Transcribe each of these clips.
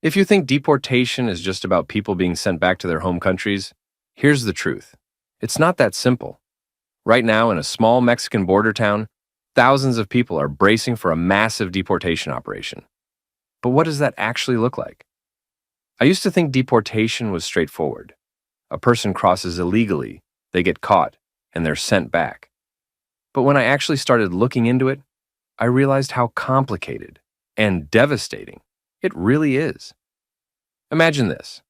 If you think deportation is just about people being sent back to their home countries, here's the truth. It's not that simple. Right now, in a small Mexican border town, thousands of people are bracing for a massive deportation operation. But what does that actually look like? I used to think deportation was straightforward. A person crosses illegally, they get caught, and they're sent back. But when I actually started looking into it, I realized how complicated and devastating it really is. Imagine this.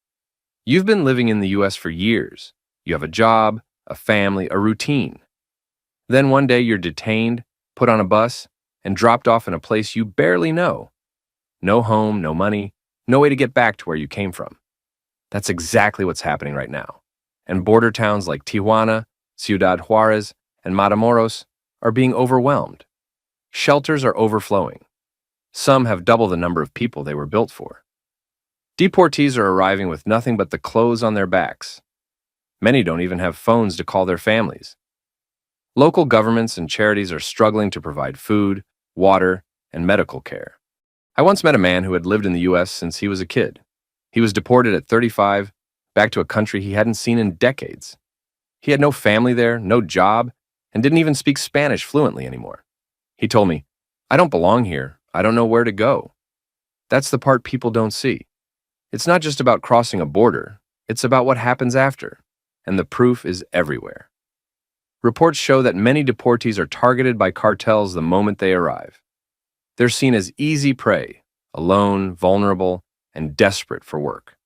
You've been living in the US for years. You have a job, a family, a routine. Then one day you're detained, put on a bus, and dropped off in a place you barely know. No home, no money, no way to get back to where you came from. That's exactly what's happening right now. And border towns like Tijuana, Ciudad Juarez, and Matamoros are being overwhelmed. Shelters are overflowing. Some have double the number of people they were built for. Deportees are arriving with nothing but the clothes on their backs. Many don't even have phones to call their families. Local governments and charities are struggling to provide food, water, and medical care. I once met a man who had lived in the US since he was a kid. He was deported at 35, back to a country he hadn't seen in decades. He had no family there, no job, and didn't even speak Spanish fluently anymore. He told me, "I don't belong here. I don't know where to go." That's the part people don't see. It's not just about crossing a border, it's about what happens after, and the proof is everywhere. Reports show that many deportees are targeted by cartels the moment they arrive. They're seen as easy prey, alone, vulnerable, and desperate for work.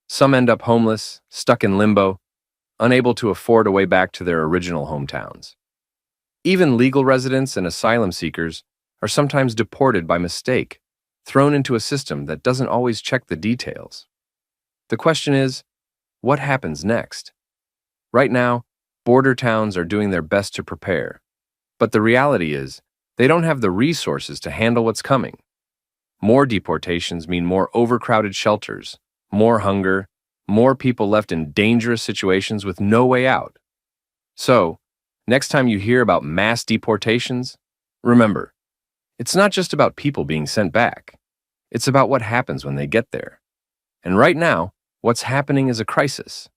Some end up homeless, stuck in limbo, unable to afford a way back to their original hometowns. Even legal residents and asylum seekers are sometimes deported by mistake, thrown into a system that doesn't always check the details. The question is, what happens next? Right now, border towns are doing their best to prepare, but the reality is, they don't have the resources to handle what's coming. More deportations mean more overcrowded shelters, more hunger, more people left in dangerous situations with no way out. So, next time you hear about mass deportations, remember, it's not just about people being sent back. It's about what happens when they get there. And right now, what's happening is a crisis.